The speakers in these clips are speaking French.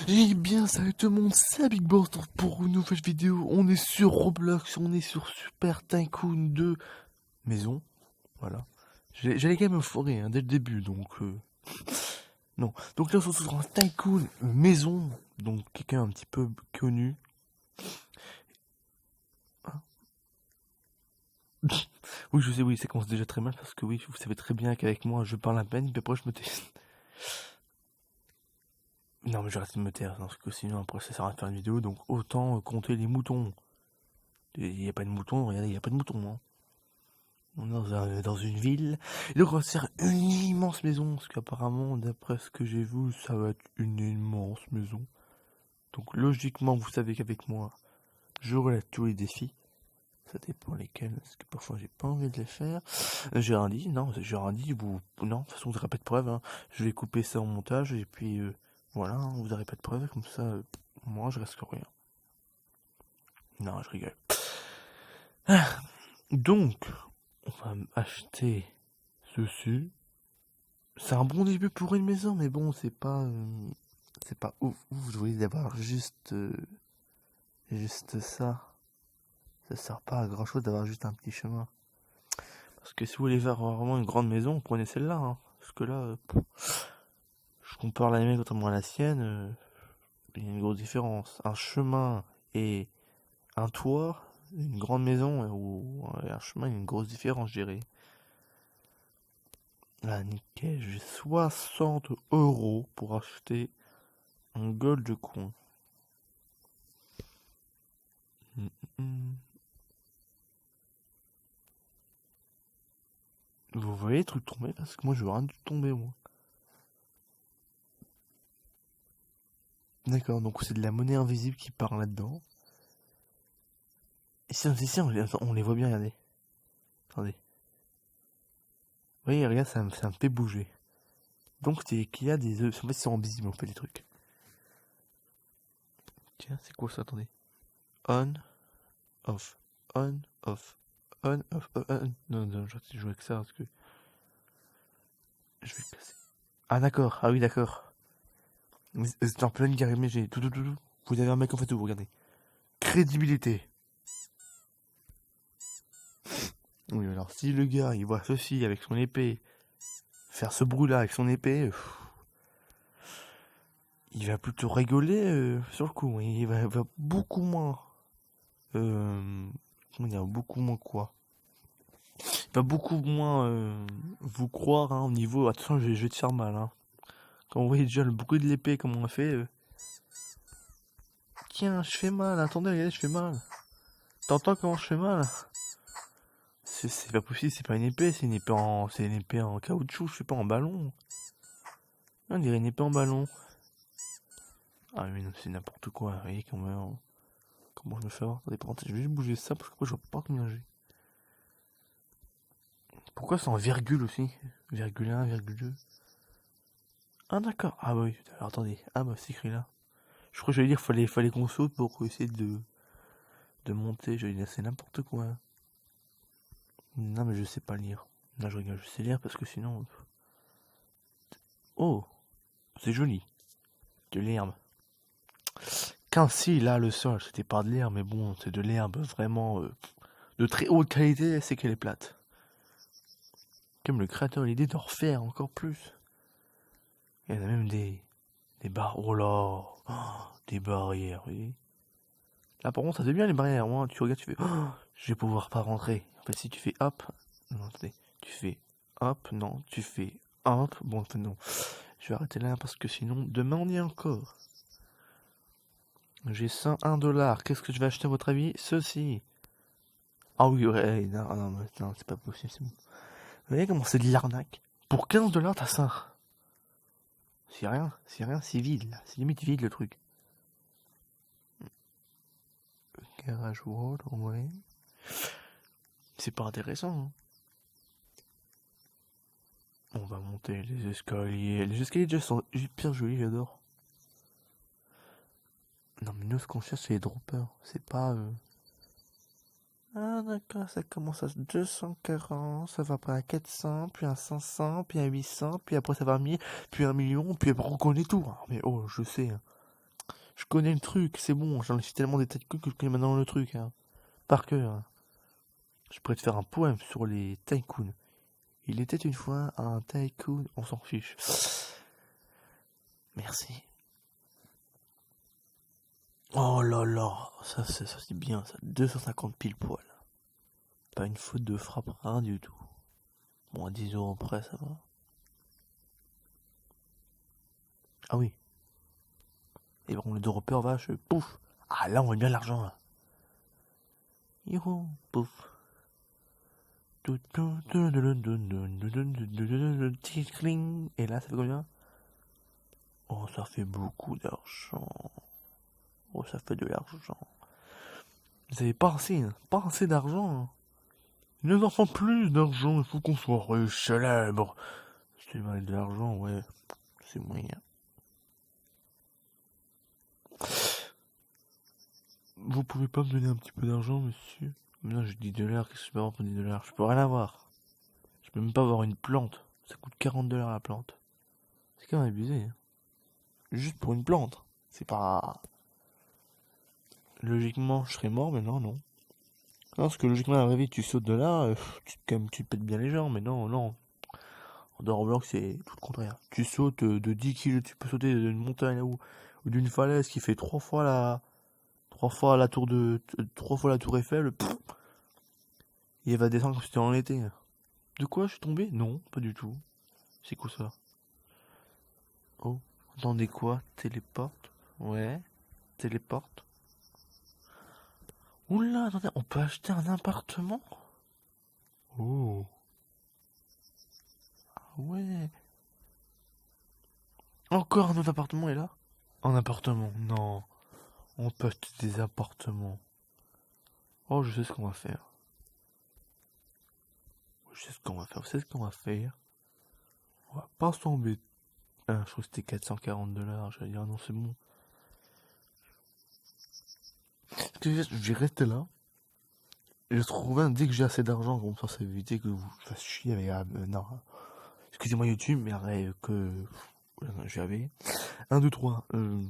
Eh bien, salut tout le monde, c'est Big Boss pour une nouvelle vidéo. On est sur Roblox, on est sur Super Tycoon 2 Maison, voilà. J'allais quand même me foirer dès le début, donc... Non, donc là on se retrouve sur un Tycoon Maison, donc quelqu'un un petit peu connu. Hein. Oui, je sais, oui, ça commence déjà très mal, parce que oui, vous savez très bien qu'avec moi, je parle à peine, puis après je me tais. Non, mais je reste de me taire, parce que sinon après ça sert à rien de faire une vidéo, donc autant compter les moutons. Il n'y a pas de moutons, regardez, il n'y a pas de moutons, hein. On est dans une ville. Et donc on va se faire une immense maison. Parce qu'apparemment, d'après ce que j'ai vu, ça va être une immense maison. Donc logiquement, vous savez qu'avec moi, je relève tous les défis. Ça dépend lesquels, parce que parfois j'ai pas envie de les faire. J'ai rien dit, non, j'ai rien dit. Non, de toute façon, vous n'aurez pas de preuve. Hein. Je vais couper ça en montage et puis voilà, hein, vous n'aurez pas de preuve. Comme ça, moi, je risque rien. Non, je rigole. Donc, on va acheter ceci. C'est un bon début pour une maison, mais bon, c'est pas ouf. Vous voulez d'avoir juste ça. Ça sert pas à grand chose d'avoir juste un petit chemin. Parce que si vous voulez faire vraiment une grande maison, prenez celle-là. Hein. Parce que là, je compare la mienne contre la sienne, il y a une grosse différence. Un chemin et un toit, une grande maison ou un chemin, il y a une grosse différence, je dirais. Là, nickel, j'ai 60 € pour acheter un gold coin. Vous voyez les trucs tomber parce que moi je veux rien du tomber moi. D'accord, donc c'est de la monnaie invisible qui part là-dedans. Et si on les voit bien, regardez. Attendez. Vous voyez, regarde, ça me fait bouger. Donc c'est qu'il y a des œufs. En fait, ils sont invisibles en fait les trucs. Tiens, c'est quoi ça? Attendez. On, off, on, off, on, off, on. Non, je vais jouer avec ça parce que je vais casser. Ah d'accord, ah oui d'accord. C'est en pleine guerre imagée. Tout. Vous avez un mec en fait où vous regardez. Crédibilité. Oui, alors si le gars il voit ceci avec son épée, faire ce bruit là avec son épée, il va plutôt rigoler sur le coup. Il va beaucoup moins. Comment dire, beaucoup moins quoi. Il va beaucoup moins vous croire hein, au niveau. Attention, je vais te faire mal. Hein. Quand vous voyez déjà le bruit de l'épée, comme on a fait. Tiens, je fais mal, attendez, regardez, je fais mal. T'entends comment je fais mal? C'est pas possible, c'est pas une épée, c'est une épée en caoutchouc, je sais pas, en ballon. On dirait une épée en ballon. Ah mais non, c'est n'importe quoi, vous voyez comment je me fais avoir. Attendez, par contre, je vais juste bouger ça parce que moi je vois pas combien j'ai. Pourquoi c'est en virgule aussi? Virgule 1, virgule 2. Ah d'accord, ah bah oui, alors attendez, ah bah c'est écrit là. Je crois que j'allais dire fallait qu'on saute pour essayer de monter, j'allais dire c'est n'importe quoi. Non mais je sais pas lire. Non je rigole, je sais lire parce que sinon... Oh, c'est joli, de l'herbe. Qu'ainsi là le sol, c'était pas de l'herbe, mais bon, c'est de l'herbe vraiment de très haute qualité, c'est qu'elle est plate. Comme le créateur a l'idée d'en refaire encore plus. Il y en a même des barres. Oh là, des barrières, vous voyez. Là par contre ça fait bien les barrières, moi tu regardes, tu fais je vais pouvoir pas rentrer. En fait si tu fais hop, non attendez, tu fais hop, non, tu fais hop, bon enfin non. Je vais arrêter là parce que sinon demain on y est encore. J'ai 101 $. Qu'est-ce que je vais acheter à votre avis? Ceci. Ah oui, ouais, non, c'est pas possible, c'est bon. Vous voyez comment c'est de l'arnaque? Pour 15 $ t'as ça. C'est rien, c'est vide là. C'est limite vide le truc. Garage wall, ouais. C'est pas intéressant. Hein. On va monter les escaliers. Les escaliers déjà sont hyper jolis, j'adore. Non mais nous ce qu'on cherche c'est les droppers. C'est pas... Ah d'accord, ça commence à 240, ça va après à 400, puis à 500, puis à 800, puis après ça va à 1000, puis à 1 million, puis après on connaît tout. Hein. Mais oh, je sais. Hein. Je connais le truc, c'est bon, j'en ai fait tellement des tas de coups que je connais maintenant le truc, hein. Par cœur, hein. Je pourrais te faire un poème sur les tycoons. Il était une fois un tycoon, on s'en fiche. Merci. Oh là là, ça c'est bien, ça. 250 pile poil. Pas une faute de frappe, rien du tout. Bon, à 10 € près, ça va. Ah oui. Et bon, les deux repères vache, pouf. Ah là, on voit bien l'argent, là. Youhou, pouf. Et là, ça fait combien? Oh, ça fait beaucoup d'argent. Oh, ça fait de l'argent. Vous avez pas assez, hein. Pas assez d'argent, hein. Il nous en faut plus d'argent, il faut qu'on soit riche, célèbre. C'est mal de l'argent, ouais. C'est moyen. Vous pouvez pas me donner un petit peu d'argent, monsieur? Mais non, j'ai 10 $, qu'est-ce que je peux avoir pour 10 $? Je peux rien avoir. Je peux même pas avoir une plante. Ça coûte 40 $ la plante. C'est quand même abusé, hein. Juste pour une plante. C'est pas... Logiquement, je serais mort, mais non, non. Non, parce que logiquement, à la vraie vie, tu sautes de là, tu pètes bien les jambes, mais non, non. En Roblox, c'est tout le contraire. Tu sautes de 10 kilos, tu peux sauter d'une montagne ou d'une falaise qui fait 3 fois la tour Eiffel, et elle va descendre comme si c'était en été. De quoi, je suis tombé? Non, pas du tout. C'est quoi ça? Oh, entendez quoi? Téléporte? Ouais, téléporte. Oula, attendez, on peut acheter un appartement? Oh, ouais. Encore un autre appartement est là? Un appartement, non. On peut acheter des appartements. Oh, je sais ce qu'on va faire. Je sais ce qu'on va faire. Vous savez ce qu'on va faire? On va pas s'embêter. Ah, je crois que c'était 440 $. J'allais dire non, c'est bon. Je vais rester là. Et je trouve dès que j'ai assez d'argent, comme ça, ça va éviter que vous fasse chier avec. Non. Excusez-moi YouTube, mais arrête que. J'avais. 1, 2, 3. Que.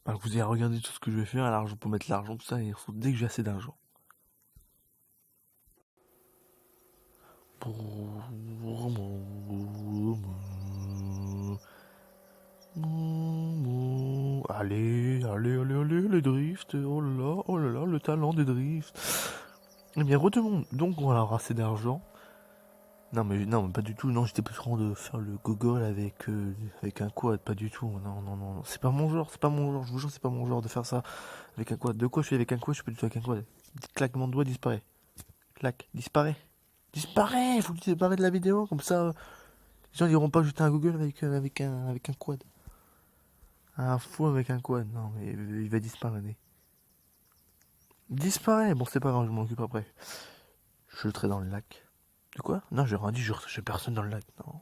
Que vous ayez regardé tout ce que je vais faire, alors je peux mettre l'argent, tout ça, et dès que j'ai assez d'argent. Allez, allez, allez, allez, les drifts, oh là là, le talent des drifts. Eh bien, redemande, donc on va avoir assez d'argent. Non mais pas du tout, non, j'étais plus franc de faire le gogol avec un quad, pas du tout, non, non, non, c'est pas mon genre, je vous jure, c'est pas mon genre de faire ça avec un quad. De quoi je suis avec un quad, je suis pas du tout avec un quad. Claquement de doigt, disparaît. Clac, disparaît. Disparaît, faut que tu disparaisses de la vidéo, comme ça, les gens n'iront pas jeter un Google avec un quad. Un fou avec un quad, non mais il va disparaître. Disparaît, bon c'est pas grave, je m'en occupe après. Je le traite dans le lac. De quoi? Non, j'ai rien dit, je personne dans le lac, non.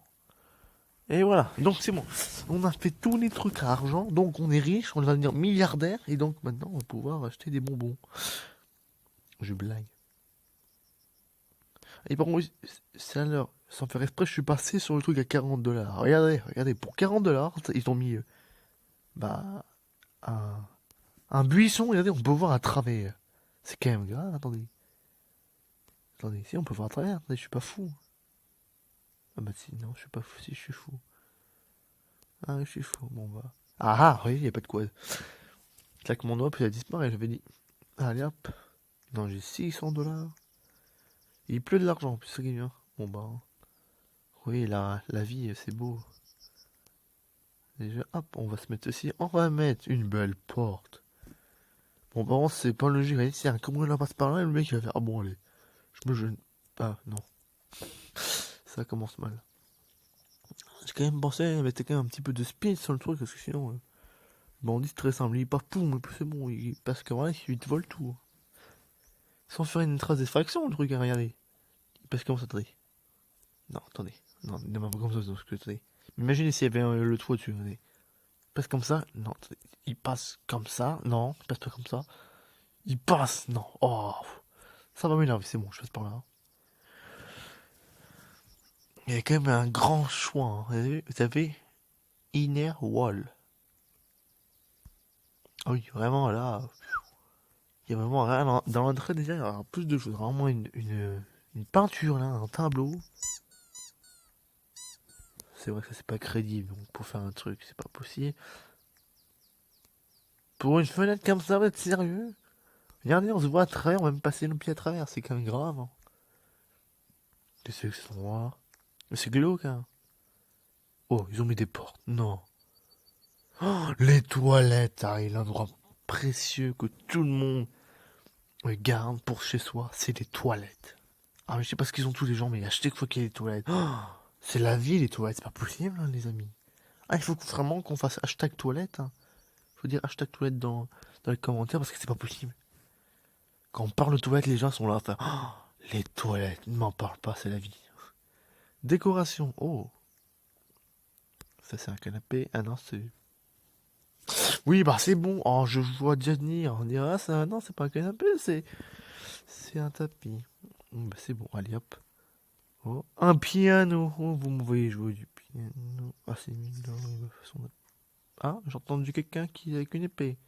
Et voilà, donc c'est bon. On a fait tous les trucs à argent, donc on est riche, on va devenir milliardaire, et donc maintenant on va pouvoir acheter des bonbons. Je blague. Et par contre, c'est à l'heure, sans faire exprès, je suis passé sur le truc à 40 $. Regardez, regardez, pour 40 $, ils ont mis bah, un, un buisson, regardez, on peut voir à travers. C'est quand même grave, attendez. Attendez, si on peut voir à travers, attendez, je suis pas fou. Ah bah si, non, je suis pas fou, si je suis fou. Ah, je suis fou, bon bah. Ah ah, oui, y a pas de quoi. Claque mon doigt, puis elle disparaît, j'avais dit. Allez hop. Non, j'ai 600 $. Il pleut de l'argent, plus ça qui vient. Bon bah. Oui, la vie, c'est beau. Déjà, hop, on va se mettre ici. On va mettre une belle porte. Bon, par contre, c'est pas logique. Regardez, si un cambrioleur passe par là, le mec il va faire. Ah bon, allez. Je me gêne. Ah, non. Ça commence mal. J'ai quand même pensé à mettre quand même un petit peu de speed sur le truc, parce que sinon. Bandit, c'est très simple. Il part, poum, c'est bon. Il passe comme ça, il te vole tout. Sans faire une trace d'extraction, le truc, à regarder. Il passe comme ça, attendez. Non, attendez. Non, pas comme ça, attendez. Imaginez s'il y avait le toit dessus, attendez. Il passe comme ça, non, attendez. Il passe comme ça, non, il passe pas comme ça. Il passe, non, oh. Ça va m'énerver, c'est bon, je passe par là. Il y a quand même un grand choix, hein. Vous avez Inner Wall. Ah oui, vraiment là, il y a vraiment rien dans l'entrée déjà, il y aura plus de choses. Vraiment une peinture là, un tableau. C'est vrai que ça c'est pas crédible, donc pour faire un truc, c'est pas possible. Pour une fenêtre comme ça, vous êtes sérieux? Regardez, on se voit à travers, on va même passer nos pieds à travers, c'est quand même grave. Hein. Qu'est-ce que c'est moi? Mais c'est glauque, hein. Oh, ils ont mis des portes. Non. Oh, les toilettes, ah, et l'endroit précieux que tout le monde garde pour chez soi, c'est les toilettes. Ah, mais je sais pas ce qu'ils ont tous les gens, mais à chaque fois qu'il y a des toilettes, oh, c'est la vie les toilettes, c'est pas possible, hein, les amis. Ah, il faut vraiment qu'on fasse hashtag toilette. Hein. Faut dire hashtag toilette dans les commentaires parce que c'est pas possible. Quand on parle de toilettes, les gens sont là à faire oh, les toilettes, ne m'en parle pas, c'est la vie. Décoration, oh, ça c'est un canapé. Ah non, c'est. Oui, bah c'est bon. Oh, je vois déjà venir. On dirait, ah, non, c'est pas un canapé, c'est un tapis. Bah c'est bon, allez hop. Oh, un piano. Oh, vous me voyez jouer du piano. Ah, c'est mignon, la façon de... Ah, j'ai entendu quelqu'un qui avec une épée.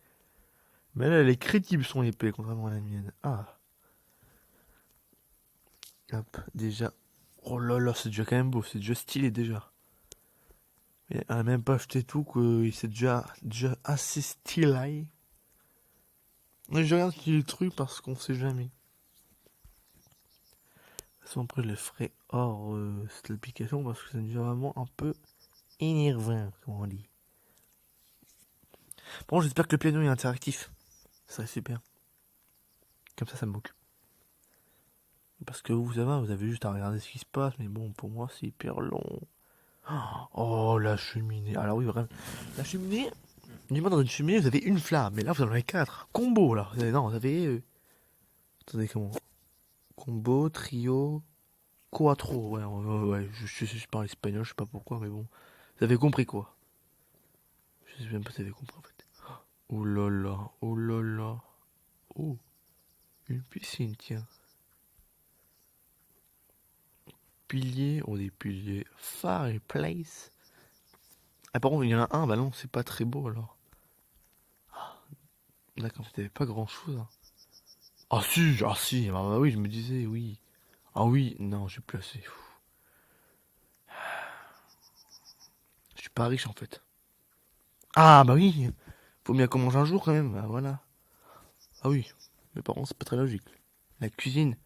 Mais là, elle est crédible son épée, contrairement à la mienne. Ah, hop, déjà. Oh là là, c'est déjà quand même beau, c'est déjà stylé déjà. Elle a même pas acheté tout, que c'est déjà assez stylé. Mais je regarde qui est le truc parce qu'on sait jamais. De toute façon, après, je le ferai hors cette application parce que c'est déjà vraiment un peu énervant, comme on dit. Bon, j'espère que le piano est interactif. Ça serait super. Comme ça me m'occupe. Parce que vous savez, vous avez juste à regarder ce qui se passe, mais bon, pour moi, c'est hyper long. Oh, la cheminée. Alors oui, vraiment. La cheminée, dis-moi, dans une cheminée, vous avez une flamme, mais là, vous en avez quatre. Combo, là. Non, vous avez... Attendez, comment? Combo, trio, quattro. Ouais, ouais, je parle espagnol, je sais pas pourquoi, mais bon. Vous avez compris quoi? Je sais même pas si vous avez compris, en fait. Oh là là, oh là là. Oh, une piscine, tiens. Piliers, oh des piliers. Fireplace. Ah, par contre, il y en a un, bah non, c'est pas très beau alors. D'accord, c'était pas grand chose. Hein. Ah si, bah oui, je me disais, oui. Ah oui, non, j'ai placé. Je suis pas riche en fait. Ah bah oui, faut bien qu'on mange un jour quand même, bah voilà. Ah oui, mes parents, c'est pas très logique. La cuisine,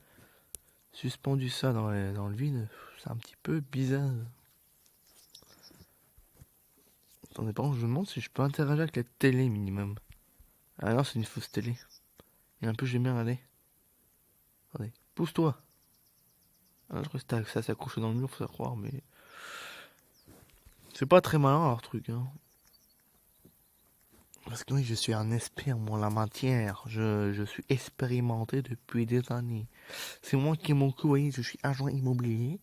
suspendu ça dans le vide, c'est un petit peu bizarre. Attendez, par contre, je me demande si je peux interagir avec la télé minimum. Ah non, c'est une fausse télé. Et un peu, j'ai bien aller. Attendez, pousse-toi. Ah, je crois que ça s'accroche dans le mur, faut ça croire, mais... C'est pas très malin leur truc, hein. Parce que oui, je suis un expert en la matière. Je suis expérimenté depuis des années. C'est moi qui m'en voyez, je suis agent immobilier.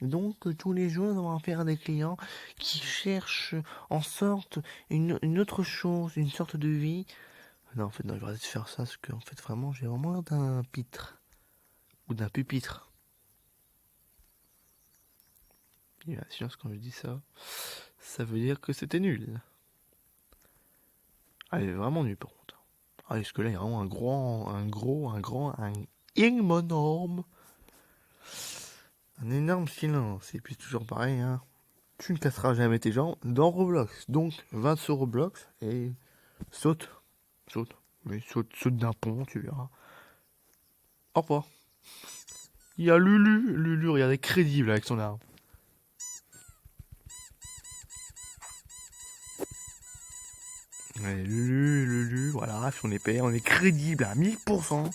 Donc tous les jours, on va faire des clients qui cherchent en sorte une autre chose, une sorte de vie. Non, en fait, non, je vais arrêter de faire ça parce que en fait, vraiment, j'ai vraiment l'air d'un pitre ou d'un pupitre. Et la science, quand je dis ça, ça veut dire que c'était nul. Ah, il est vraiment nul par contre. Ah, parce que là, il y a vraiment un énorme, un énorme silence. Et puis toujours pareil, hein. Tu ne casseras jamais tes jambes dans Roblox. Donc, va sur Roblox et saute. Saute. Mais saute d'un pont, tu verras. Au revoir. Il y a Lulu. Lulu, regardez, crédible avec son arme. Ouais, Lulu, voilà, son épée, on est crédible à 1000%.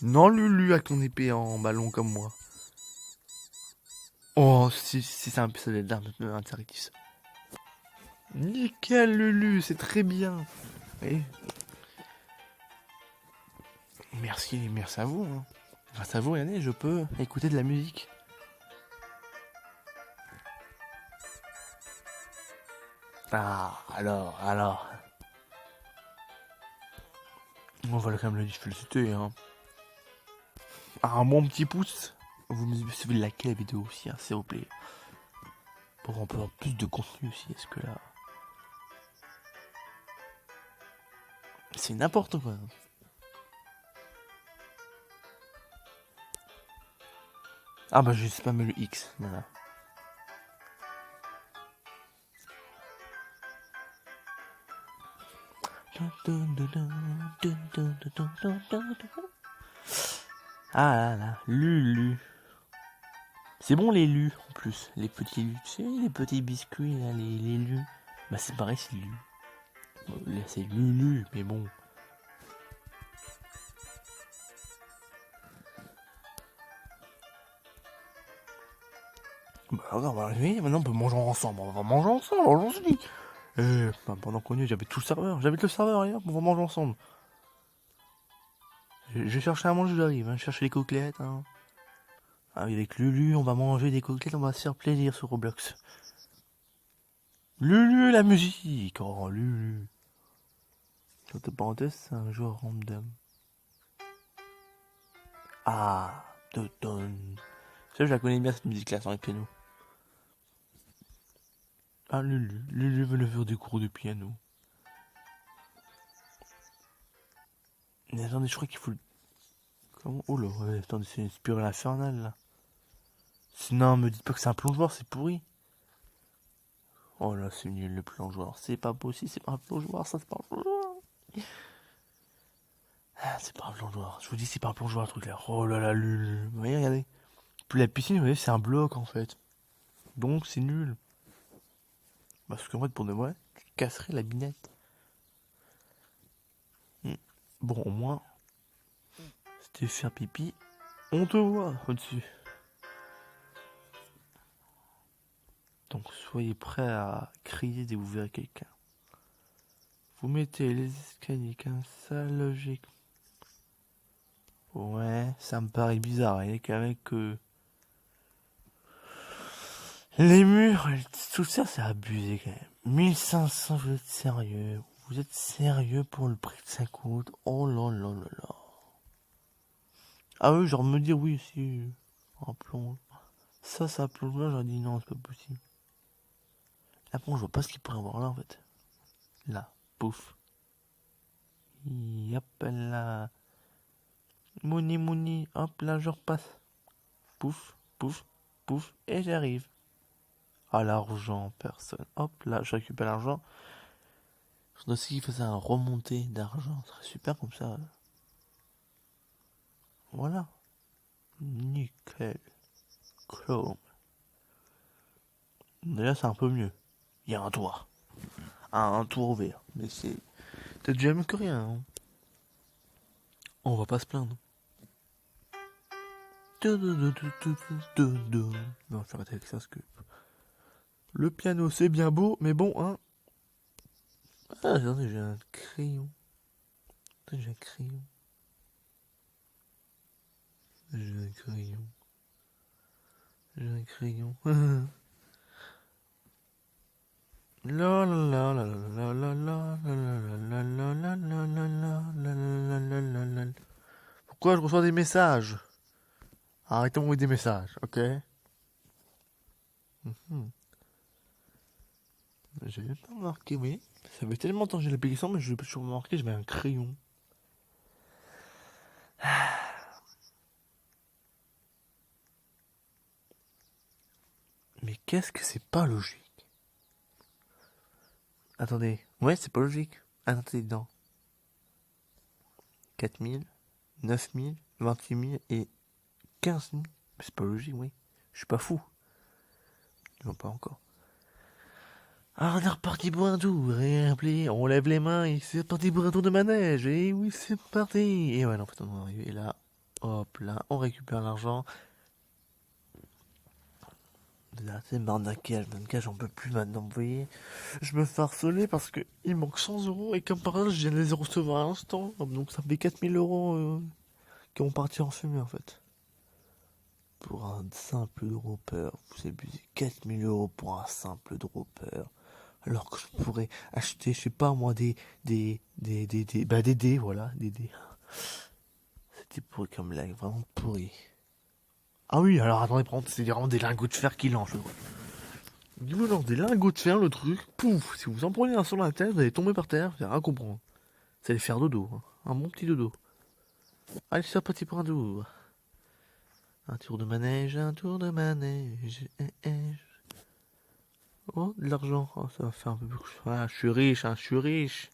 Non, Lulu, avec ton épée en ballon comme moi. Oh, si c'est un peu ça d'arme interactif. Nickel, Lulu, c'est très bien. Oui. Merci à vous. Hein. Grâce à vous, Yanné, je peux écouter de la musique. Ah, alors. On va quand même le féliciter, hein. Un bon petit pouce. Vous me suivez de liker la vidéo aussi, hein, s'il vous plaît. Pour qu'on peut avoir plus de contenu aussi, est-ce que là... C'est n'importe quoi. Ah bah j'ai spammé le X, voilà. Ah là là, Lulu. C'est bon les lus en plus, les petits lus, tu sais, les petits biscuits là, les lus. Bah c'est pareil, c'est lu. Là c'est Lulu, mais bon. Bah regarde, on va arriver, maintenant on peut manger ensemble, on va manger ensemble, on se dit. Bah, pendant qu'on y est, j'avais tout le serveur, j'avais le serveur, et hop, on va manger ensemble. Je vais chercher à manger, j'arrive, hein, je cherche les côtelettes, hein. Ah, avec Lulu, on va manger des côtelettes, on va se faire plaisir sur Roblox. Lulu, la musique. Oh, Lulu. Entre parenthèses, c'est un joueur random. Ah, Toton. Ça, je la connais bien cette musique-là, sans les pianos. Ah, Lulu. Lulu veut faire des cours de piano. Mais attendez, je crois qu'il faut le... Comment? Oh là, ouais, attendez, c'est une spirale infernale, là. Non, me dites pas que c'est un plongeoir, c'est pourri. Oh là, c'est nul, le plongeoir. C'est pas possible, c'est pas un plongeoir, ça, c'est pas un plongeoir. Ah, c'est pas un plongeoir. Je vous dis, c'est pas un plongeoir, le truc là. Oh là là, Lulu. Vous voyez, regardez. Puis la piscine, vous voyez, c'est un bloc, en fait. Donc, c'est nul. Parce qu'en fait, pour de vrai, tu casserais la binette. Bon, au moins, si tu veux faire pipi, on te voit au-dessus. Donc, soyez prêts à crier dès que vous verrez quelqu'un. Vous mettez les escaliers comme ça, logique. Ouais, ça me paraît bizarre. Et qu'avec les murs, tout ça, c'est abusé quand même. 1500, vous êtes sérieux? Vous êtes sérieux pour le prix que ça coûte? Oh là là là là. Ah oui, genre me dire oui, si, un plonge. Ça plonge là, j'aurais dit non, c'est pas possible. Là, bon, je vois pas ce qu'il pourrait y avoir là en fait. Là, pouf. Hop là. Mouni, hop là, je repasse. Pouf, pouf, pouf, et j'arrive. Ah, l'argent, personne. Hop là, je récupère l'argent. Je dois aussi qu'il faisait un remonté d'argent. Ce serait super comme ça. Voilà. Nickel. Chrome. Déjà, c'est un peu mieux. Il y a un toit. Un toit ouvert. Mais c'est peut-être déjà mieux que rien. Hein. On va pas se plaindre. Non, je vais arrêter avec ça parce que le piano c'est bien beau, mais bon, hein. Ah, attendez, j'ai un crayon. Attendez, j'ai un crayon. J'ai un crayon. J'ai un crayon. La la la la la la la la la la la la la la la la. Pourquoi je reçois des messages? Arrêtez d'envoyer des messages, ok? J'avais pas remarqué, oui. Ça fait tellement longtemps que j'ai l'application, mais je l'ai pas toujours remarqué, j'avais un crayon. Mais qu'est-ce que c'est pas logique? Attendez, ouais, c'est pas logique. Attendez, dedans. 4000, 9000, 28 000 et 15 000. C'est pas logique, oui. Je suis pas fou. Non, pas encore. Ah, on est reparti pour un tour, et appelé, on lève les mains, et c'est parti pour un tour de manège, et oui, c'est parti. Et ouais, en fait, on est arrivé là, hop, là, on récupère l'argent. Là, c'est barnaquage, j'en peux plus maintenant, vous voyez. Je me fais harceler parce que il manque 100 €, et comme par hasard, je viens de les recevoir à l'instant, donc ça me fait 4000 € qui vont partir en fumée, en fait. Pour un simple dropper, vous abusez, 4000 € pour un simple dropper. Alors que je pourrais acheter, je sais pas moi, des dés, voilà, des dés. C'était pourri comme blague, vraiment pourri. Ah oui, alors attendez, par contre, c'est vraiment des lingots de fer qui lancent. Il vous lance des lingots de fer, le truc, pouf, si vous en prenez un sur la tête, vous allez tomber par terre, vous allez rien comprendre. Ça allait faire dodo, hein. Un bon petit dodo. Allez, c'est parti pour un tour. Un tour de manège, un tour de manège. Oh, de l'argent. Oh, ça va faire un peu plus. Ah, je suis riche, hein, je suis riche.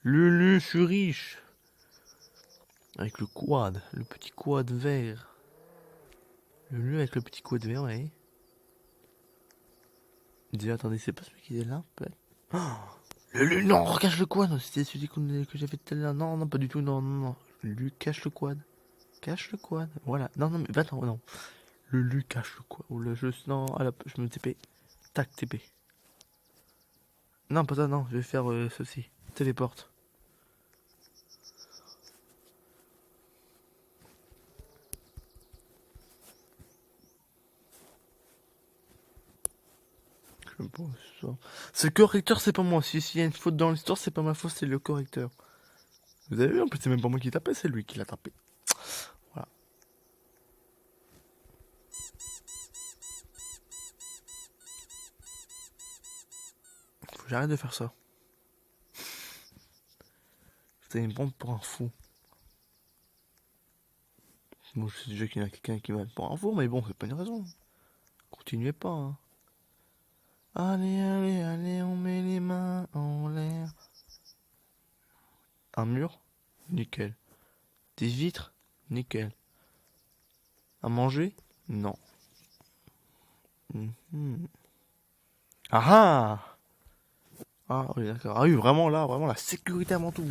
Lulu, je suis riche. Avec le quad, le petit quad vert. Lulu avec le petit quad vert, ouais. Déjà, attendez, c'est pas celui qui est là, peut-être. Oh, Lulu, non, cache le quad. C'était celui que j'avais tout à l'heure. Non, non, pas du tout, non, non, non. Lulu, cache le quad. Cache le quad. Voilà. Non, non, mais attends, non. Lulu, cache le quad. Ou le jeu. Non, je me TP. Tac, TP. Non, pas ça, non, je vais faire ceci. Téléporte. Je pense ça. Ce correcteur, c'est pas moi. S'il y a une faute dans l'histoire, c'est pas ma faute, c'est le correcteur. Vous avez vu, en plus, c'est même pas moi qui tapais, c'est lui qui l'a tapé. Voilà. Faut que j'arrête de faire ça. Vous allez me prendre pour un fou. Bon, je sais déjà qu'il y en a quelqu'un qui va me prendre un fou, mais bon, c'est pas une raison. Continuez pas, hein. Allez, allez, allez, on met les mains en l'air. Un mur? Nickel. Des vitres? Nickel. À manger? Non. Ah ah! Ah oui, d'accord. Ah oui, vraiment là, vraiment la sécurité avant tout.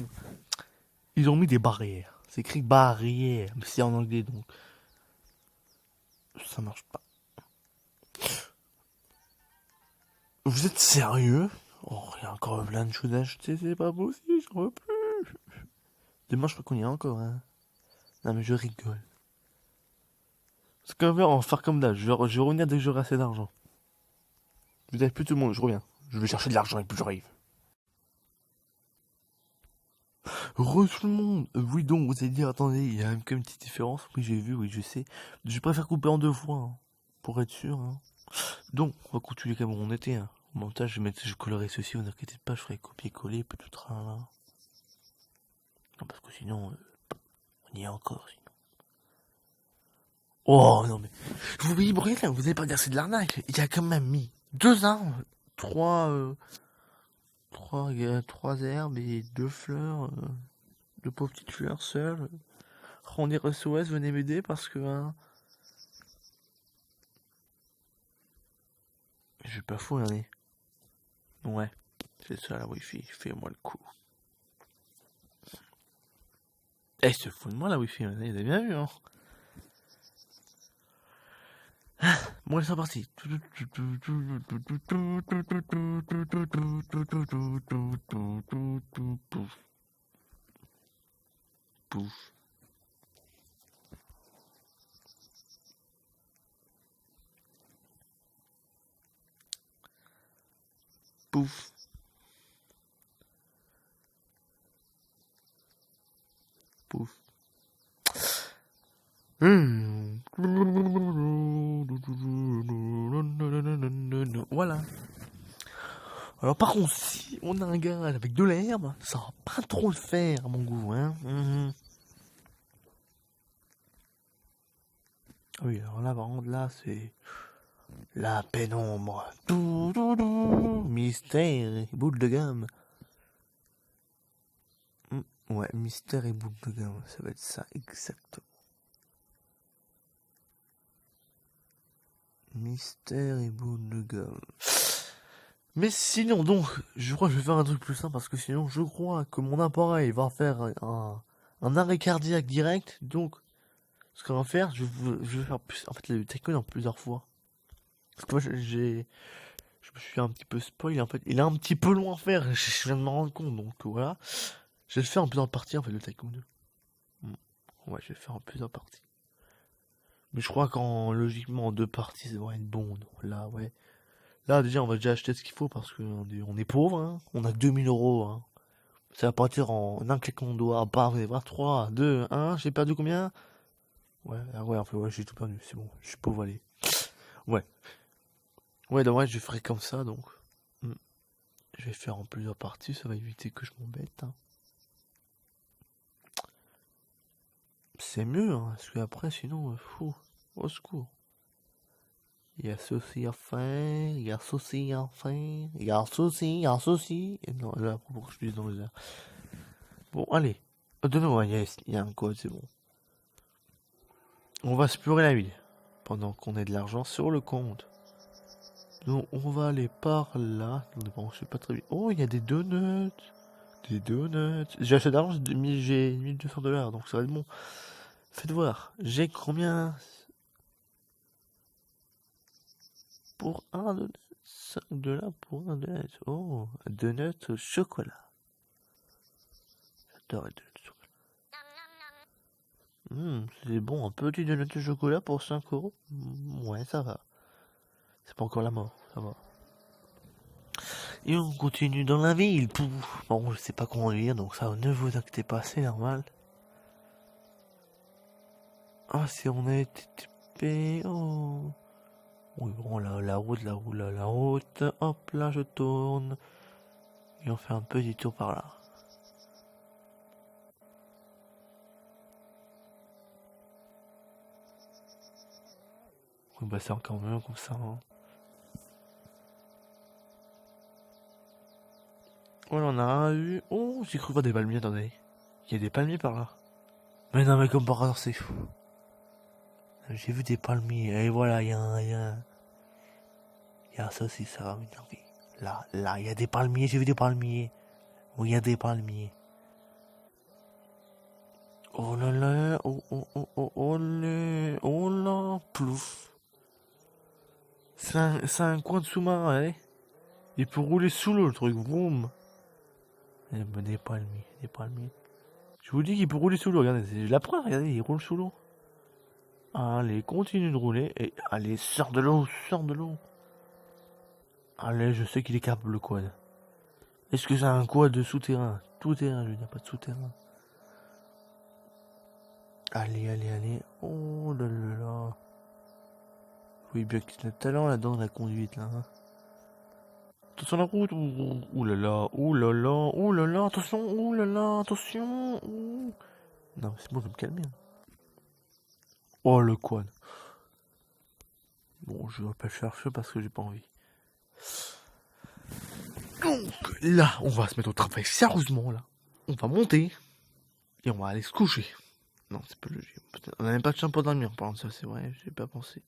Ils ont mis des barrières. C'est écrit barrière, mais c'est en anglais donc ça marche pas. Vous êtes sérieux? Oh, il y a encore plein de choses à acheter, c'est pas possible, j'en veux plus. Demain, je crois qu'on y est encore, hein. Non, mais je rigole. C'est comme on va faire comme d'hab. Je vais revenir dès que j'aurai assez d'argent. Vous n'avez plus tout le monde, je reviens. Je vais chercher de l'argent et puis j'arrive. Re tout le monde. Oui, donc, vous allez dire, attendez, il y a quand même une petite différence. Oui, j'ai vu, oui, je sais. Je préfère couper en deux fois, hein, pour être sûr, hein. Donc, on va continuer comme on était, hein. Au montage, je collerai ceci, vous inquiétez pas, je ferai copier-coller, puis tout sera là. Non, parce que sinon, on y est encore, sinon. Oh, non, mais. Je vous dis, rien, vous n'allez pas dire c'est de l'arnaque. Il y a quand même mis 2 arbres, 3, 3 herbes et 2 fleurs, 2 pauvres petites fleurs seules. On est SOS, venez m'aider parce que, hein. Je vais pas fou, regardez. Ouais, c'est ça la wifi, fais-moi le coup. Eh, se fout de moi la wifi, vous avez bien vu, hein. Bon, allez, c'est parti. Pouf. Pouf. Pouf. Voilà. Alors par contre, si on a un gars avec de l'herbe, ça va pas trop le faire à mon goût, hein. Oui, alors là, par contre, là, c'est la pénombre. Mystère, boule de gamme. Ouais, mystère et boule de gamme, ça va être ça, exactement. Mystère et boule de gomme. Mais sinon, donc, je crois que je vais faire un truc plus simple parce que sinon, je crois que mon appareil va faire un arrêt cardiaque direct. Donc, ce qu'on va faire, je vais faire en fait le taekwondo en plusieurs fois. Parce que moi, je me suis un petit peu spoil. En fait, il est un petit peu loin à faire. Je viens de m'en rendre compte. Donc voilà, je vais le faire en plusieurs parties en fait le taekwondo. Ouais, je vais le faire en plusieurs parties. Mais je crois qu'en logiquement en 2 parties, ça devrait être bon. Donc là, ouais. Là, déjà, on va déjà acheter ce qu'il faut parce qu'on est pauvre, hein. On a 2000 €, hein. Ça va partir en un claquement de doigts. Bah, vous allez voir, 3, 2, 1. J'ai perdu combien? Ouais, ah ouais, en fait, ouais, j'ai tout perdu. C'est bon, je suis pauvre, allez. Ouais. Ouais, donc, ouais, je ferai comme ça, donc. Je vais faire en plusieurs parties, ça va éviter que je m'embête, hein. c'est mieux, hein, parce qu'après, sinon, fou, au secours. Il y a ceci à faire, il y a ceci à faire, il y a ceci, il y a ceci. Et non, là, pour que je dise dans les airs. Bon, allez. De nouveau, il y a un code, c'est bon. On va se purer la ville. Pendant qu'on ait de l'argent sur le compte. Donc, on va aller par là. Bon, je sais pas très bien. Oh, il y a des donuts. Des donuts. J'ai acheté d'argent, j'ai 1200 $, donc ça va être bon. Faites voir. J'ai combien pour un donut? 5 $ pour un donut. Oh, un donut au chocolat. J'adore les donuts au chocolat. C'est bon, un petit donut de chocolat pour 5 €. Ouais, ça va. C'est pas encore la mort, ça va. Et on continue dans la ville. Bon, je sais pas conduire, donc ça, ne vous inquiétez pas, c'est normal. Ah, si on a été TP, oh. Oui, bon, la route. Hop, là, je tourne. Et on fait un petit tour par là. Oui, bah, c'est encore mieux comme ça, hein. Voilà, on a un eu. Oh, j'ai cru voir des palmiers, attendez. Il y a des palmiers par là. Mais non, mais comme par hasard, c'est fou. J'ai vu des palmiers, et voilà, il y a un ça aussi, ça va m'énerver. Là, il y a des palmiers, j'ai vu des palmiers. Oui, il y a des palmiers. Oh là là, oh là, oh là, plouf. C'est un coin de sous-marin, hein. Il peut rouler sous l'eau, le truc, boum. Des palmiers. Je vous dis qu'il peut rouler sous l'eau, regardez, c'est la preuve, regardez, il roule sous l'eau. Allez, continue de rouler, et allez, sors de l'eau. Allez, je sais qu'il est capable, le quad. Est-ce que c'est un quad de souterrain? Tout terrain, je veux dire, pas de souterrain. Allez. Oh là là. Oui, bien qu'il a de talent là-dedans, la conduite, là. Hein. Attention à la route. Ouh là là. Attention. Ouh. Non, c'est bon, je vais me calmer. Hein. Oh, le quad. Bon, je vais pas le chercher parce que j'ai pas envie. Donc, là, on va se mettre au travail sérieusement, là. On va monter. Et on va aller se coucher. Non, c'est pas logique. On n'a même pas de chambre pour dormir, par exemple, ça, c'est vrai, j'ai pas pensé.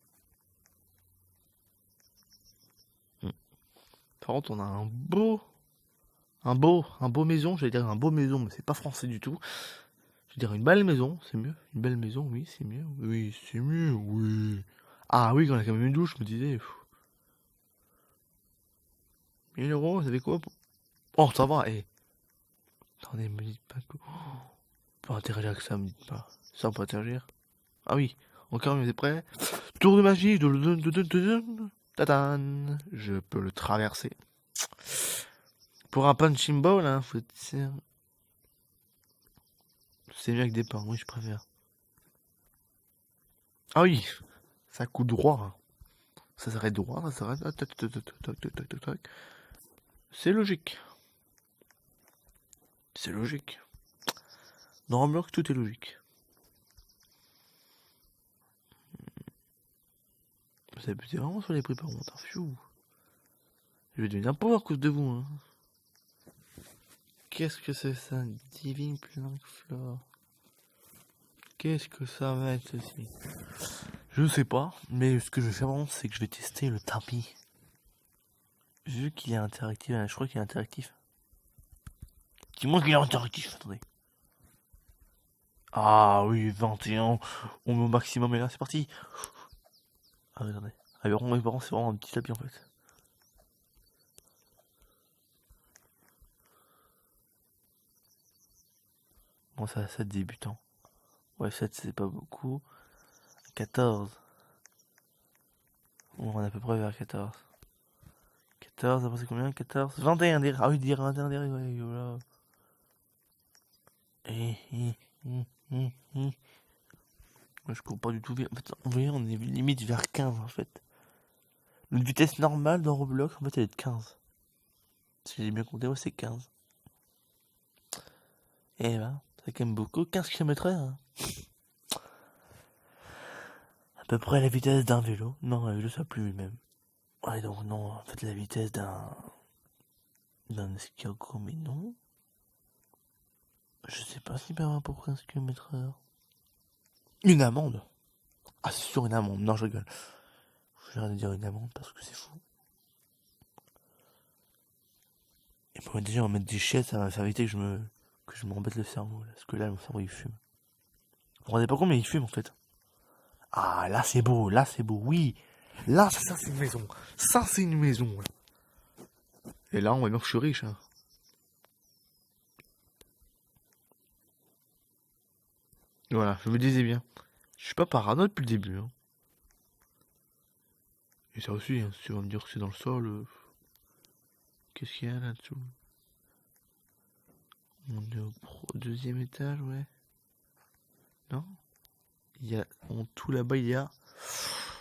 Par contre, on a un beau maison, j'allais dire un beau maison, mais c'est pas français du tout. Je veux dire une belle maison, c'est mieux. Une belle maison, oui, c'est mieux. Oui, c'est mieux, oui. Ah oui, quand on a quand même une douche, je me disais. 1000 €, vous savez quoi? Oh, ça va, Attendez, me dites pas que. On peut interagir avec ça, me dites pas. Ça, on peut interagir. Ah oui, encore mieux, c'est prêt? Tour de magie, Tadan, je peux le traverser. Pour un punching ball, hein, faut dire. C'est mieux avec des pains, oui, je préfère. Ah oui, ça coûte droit. Ça s'arrête droit, ça s'arrête. C'est logique. Dans Roblox, tout est logique. Vous abusez vraiment sur les prix par contre. Fiou. Je vais devenir pauvre à cause de vous. Hein. Qu'est-ce que c'est ça? Divine Plank Floor. Qu'est-ce que ça va être ceci? Je sais pas, mais ce que je vais faire vraiment, c'est que je vais tester le tapis. Vu qu'il est interactif, je crois qu'il est interactif. Dis-moi qu'il est interactif, attendez. Ah oui, 21. On met au maximum et là, c'est parti. Ah, regardez. Ah, mais vraiment, c'est vraiment un petit tapis en fait. Bon, ça, 7 débutants. Ouais, 7, c'est pas beaucoup. 14. Bon, on est à peu près vers 14. 14, après c'est combien? 14? 21 derrière. Ah oui, 21 derrière, ouais, voilà. Je cours pas du tout vite. En fait, vous voyez, on est limite vers 15 en fait. Notre vitesse normale dans Roblox, en fait, elle est de 15. Si j'ai bien compté, ouais, c'est 15. Et ben, c'est quand même beaucoup. 15 km/h. Hein. peu près la vitesse d'un vélo. Non, un vélo ça plus lui-même. Ouais, donc non, en fait la vitesse d'un escargot, mais non. Je sais pas s'il peut avoir à peu près 1 km/h. Une amende. Ah, c'est sûr, une amende. Non, je rigole. Je viens de dire une amende parce que c'est fou. Et pour déjà, on va mettre des chaises, ça va éviter que je m'embête le cerveau. Là, parce que là, mon cerveau, il fume. Vous vous rendez pas compte, mais il fume, en fait. Ah, là, c'est beau, oui. Là, ça, c'est une maison. Ça, c'est une maison, là. Et là, on va dire que je suis riche, hein. Voilà, je me disais bien. Je suis pas parano depuis le début, hein. Et ça aussi, hein, si tu vas me dire que c'est dans le sol, qu'est-ce qu'il y a là-dessous? On est au deuxième étage, ouais. Non? Il y a, en tout là-bas, il y a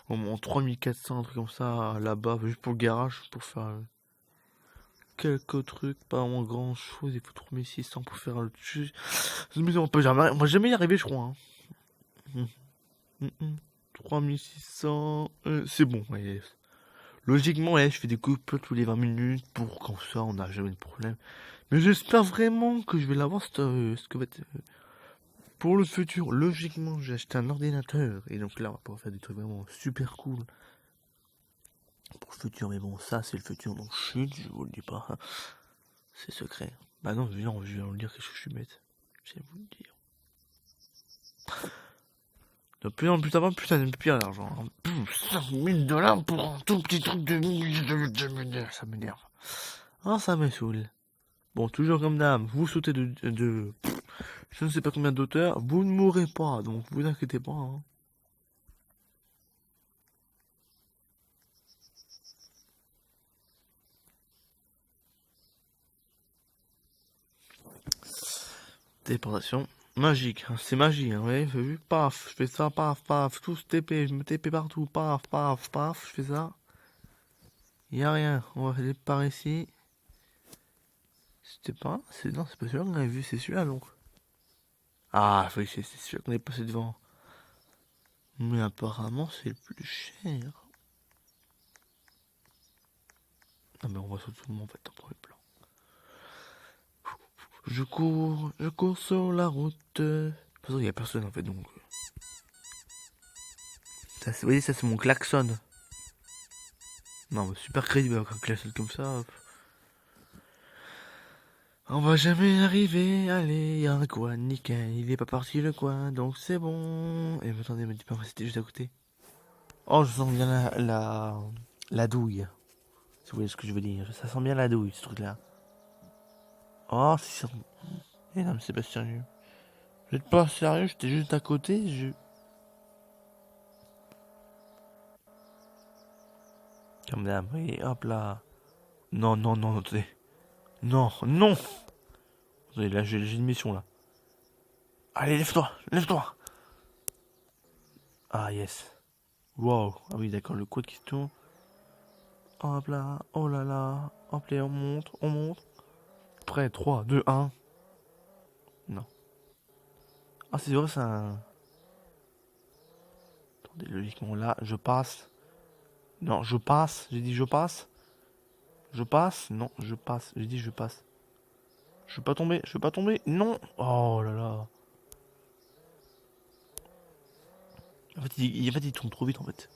au moins 3400, un truc comme ça, là-bas, juste pour le garage, pour faire quelques trucs, pas vraiment grand chose. Il faut 3600 pour faire le dessus. On va jamais y arriver, je crois, hein. 3600, c'est bon, ouais. Logiquement, ouais, je fais des coupes tous les 20 minutes pour comme ça, on n'a jamais de problème. Mais j'espère vraiment que je vais l'avoir, ce que va être, pour le futur. Logiquement, j'ai acheté un ordinateur. Et donc là, on va pouvoir faire des trucs vraiment super cool pour le futur. Mais bon, ça, c'est le futur. Donc chut, je vous le dis pas. C'est secret. Bah non, je vais vous le dire que je suis bête. Je vais vous le dire. De plus en plus ça va, plus ça devient pire l'argent. 5 000 $ pour un tout petit truc de... Ça m'énerve. Ah, ça me saoule. Bon, toujours comme d'hab, vous sautez de je ne sais pas combien d'auteurs, vous ne mourrez pas, donc vous inquiétez pas, hein. Téléportation magique, hein, c'est magie, hein, vous avez vu, paf, je fais ça, paf, paf, tous TP, je me TP partout, paf, paf, paf, je fais ça. Y a rien, on va aller par ici. C'était pas, non, c'est pas celui-là qu'on avait vu, c'est celui-là donc. Ah, oui, c'est celui-là qu'on est passé devant. Mais apparemment, c'est le plus cher. Non, mais on va sur tout le monde en fait, en premier plan. Je cours sur la route. De toute façon, il n'y a personne en fait, donc. Ça, vous voyez, ça c'est mon klaxon. Non, mais super crédible avec un klaxon comme ça. On va jamais y arriver. Allez, y a un coin, nickel. Il est pas parti le coin, donc c'est bon. Et attendez, me dis pas, c'était juste à côté. Oh, je sens bien la douille. Si vous voyez ce que je veux dire. Ça sent bien la douille, ce truc-là. Oh, c'est... Eh non, mais c'est pas sérieux. Vous êtes pas sérieux, j'étais juste à côté, Comme d'hab, oui, hop là. Non, non, non, attendez. Non, non. Attendez, là, j'ai une mission, là. Allez, lève-toi, lève-toi. Ah, yes. Wow. Ah oui, d'accord, le quad qui se tourne. Hop là, oh là là. Hop là, on monte, on monte. Prêt, 3, 2, 1. Non. Ah, c'est vrai, ça. Attendez, logiquement, là, je passe. Non, je passe. J'ai dit je passe. Je passe. Non, je passe. J'ai dit je passe. Je veux pas tomber, je veux pas tomber. Non. Oh là là. En fait, il tourne trop vite, en fait.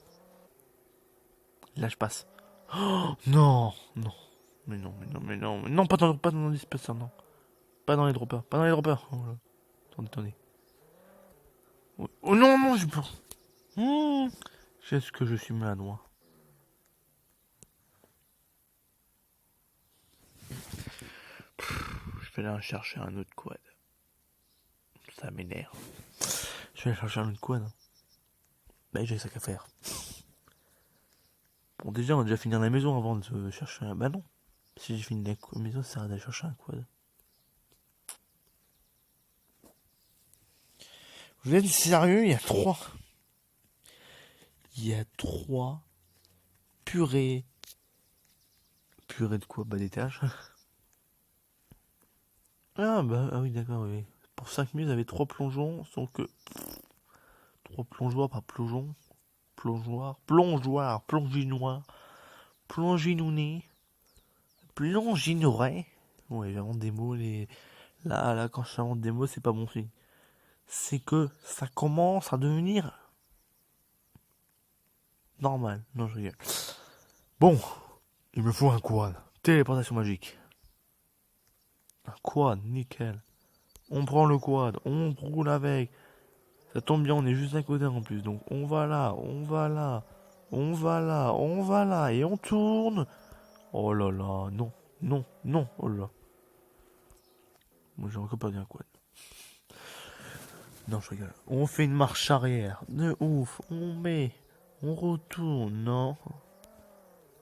Là, je passe. Oh, non, non. Mais non, mais non, mais non, mais non, pas dans les disperseurs, non. Pas dans les droppers, pas dans les droppers. Oh là. Attendez, attendez. Oh non, non, j'ai peur. Qu'est-ce que je suis maladroit. Je vais aller chercher un autre quad. Ça m'énerve. Je vais aller chercher un autre quad. Bah, j'ai ça qu'à faire. Bon, déjà, on va déjà finir la maison avant de chercher un. Bah non. Si j'ai fini la maison, ça sert à aller chercher un quad. Vous êtes sérieux? Il y a trois purées. Purée de quoi? Bas d'étage. Ah bah ah oui d'accord oui. Pour 5 000 vous avez 3 plongeons, sauf que 3 plongeoires par plongeon. plongeoir, plongeoir, plonginoir, plonginouné, plonginoré. Ouais, j'invente des mots, là, quand j'invente des mots, c'est pas bon signe. C'est que ça commence à devenir normal. Non, je rigole. Bon, il me faut un quad. Téléportation magique. Un quad, nickel. On prend le quad, on roule avec. Ça tombe bien, on est juste à côté en plus. Donc on va là, on va là, on va là, on va là, et on tourne. Oh là là, non, non, non, oh là. Moi j'ai encore perdu un quad. Non, je rigole. On fait une marche arrière. De ouf, on retourne. Non,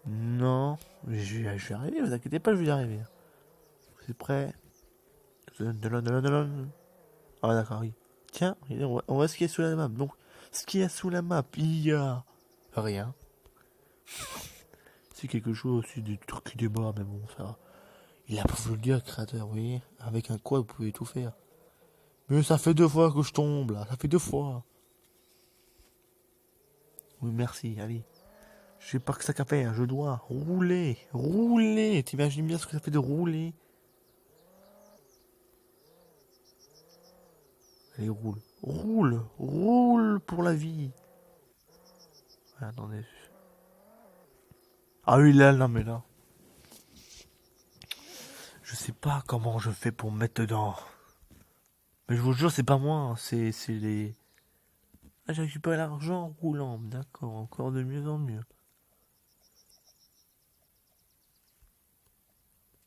non. Je vais arriver, vous inquiétez pas, je vais y arriver. C'est prêt. Ah d'accord, oui. Tiens, on va skier sous la map. Donc, ce qu'il y a sous la map, il y a rien. C'est quelque chose aussi du truc qui débat, mais bon, ça. Il a pu le dire, créateur, vous voyez. Avec un quad, vous pouvez tout faire. Mais ça fait 2 fois que je tombe, là. Ça fait 2 fois. Oui, merci, allez. Je sais pas que ça qu'à faire, je dois rouler. Rouler. T'imagines bien ce que ça fait de rouler. Allez, roule. Roule. Roule pour la vie. Attendez. Ah oui, là, non, mais là. Je sais pas comment je fais pour me mettre dedans. Mais je vous jure, c'est pas moi, hein, c'est les... Ah, j'ai récupéré l'argent en roulant, d'accord, encore de mieux en mieux.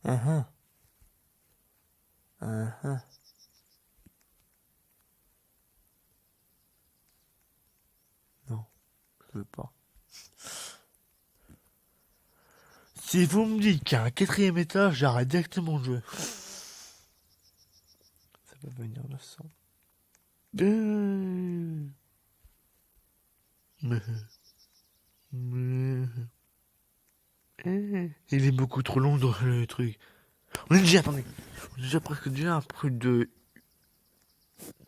Uh-huh. Uh-huh. Non, je veux pas. Si vous me dites qu'il y a un 4ème étage, j'arrête directement le jeu. Ça va venir le sang. Il est beaucoup trop long dans le truc. On est déjà, attendez, on est déjà presque déjà à plus de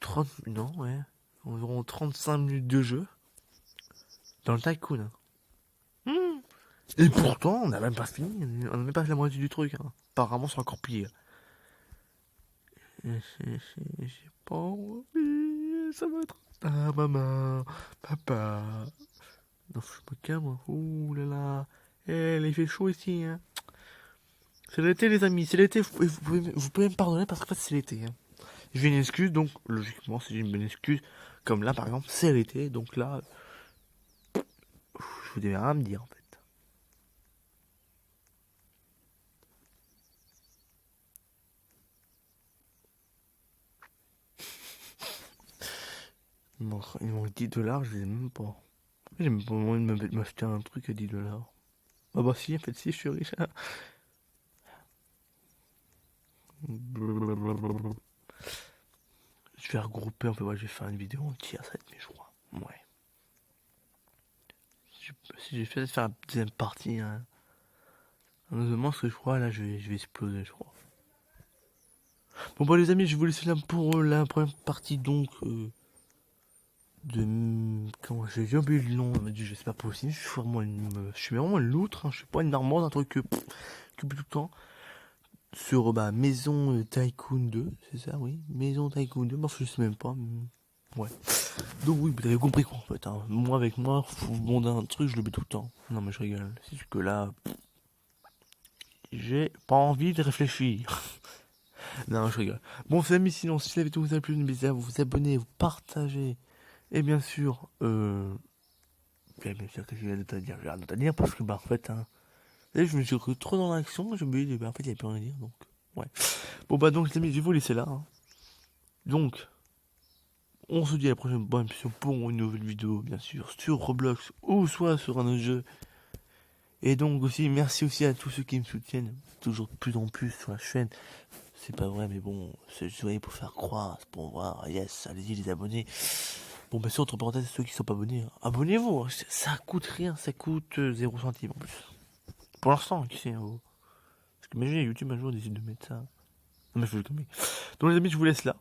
30, non, ouais, environ 35 minutes de jeu dans le Tycoon. Et pourtant, on n'a même pas fini, on n'a même pas fait la moitié du truc. Hein. Apparemment, c'est encore pire. J'ai pas envie, ça va être... Ah, maman, papa... Non, je suis pas calme. Ouh là là. Eh, il fait chaud ici. Hein. C'est l'été, les amis. C'est l'été. Vous pouvez me pardonner parce qu'en fait, c'est l'été. Hein. J'ai une excuse, donc logiquement, c'est une bonne excuse. Comme là, par exemple, c'est l'été. Donc là, je vous devais rien me dire en fait. Il manque 10 $, je les ai même pas. J'ai même pas envie de m'acheter un truc à 10 $. Ah bah si, en fait, si, je suis riche. Je vais regrouper, en fait, ouais, je vais faire une vidéo entière, ça va être mes choix. Ouais. Si j'ai fait faire la deuxième partie, hein. Honnêtement, ce que je crois, là, je vais exploser, je crois. Bon, bah, les amis, je vous laisse là pour la première partie, donc, comment, j'ai oublié le nom, je sais pas possible, je suis vraiment une loutre, hein, je suis pas une normande, un truc que tout le temps. Sur, Maison Tycoon 2, c'est ça, oui, Maison Tycoon 2, je sais même pas, ouais. Donc oui, vous avez compris quoi, en fait, hein. Moi, avec moi, faut demander un truc, je le mets tout le temps. Non, mais je rigole, c'est juste que là, j'ai pas envie de réfléchir. Non, je rigole. Bon, les amis, sinon, si la vidéo vous a plu, n'hésitez pas à vous abonner, vous partager. Et bien sûr, bien sûr que j'ai d'autres à dire. J'ai rien d'autre à dire parce que, en fait, hein, là, je me suis cru trop dans l'action, j'ai oublié, en fait, il n'y avait plus rien à dire, donc, ouais. Bon, donc, les amis, je vais vous laisser là, hein. Donc, on se dit à la prochaine bonne émission pour une nouvelle vidéo, bien sûr, sur Roblox ou soit sur un autre jeu. Et donc aussi, merci aussi à tous ceux qui me soutiennent, toujours de plus en plus sur la chaîne. C'est pas vrai, mais bon, c'est juste pour faire croire, c'est pour voir, yes, allez-y les abonnés. Bon, bien sûr, entre parenthèses, ceux qui sont pas abonnés, hein, abonnez-vous, hein, ça coûte rien, ça coûte 0 centime en plus. Pour l'instant, qui sait, hein, parce que imaginez, YouTube un jour décide de mettre ça. Non mais je veux le. Donc les amis, je vous laisse là.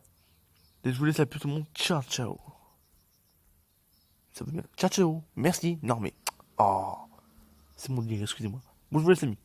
Et je vous laisse la plus tout le monde, ciao ciao. Ça va bien. Ciao, ciao. Merci. Non, mais. Oh. C'est mon délire, excusez-moi. Bon, je vous laisse, amis.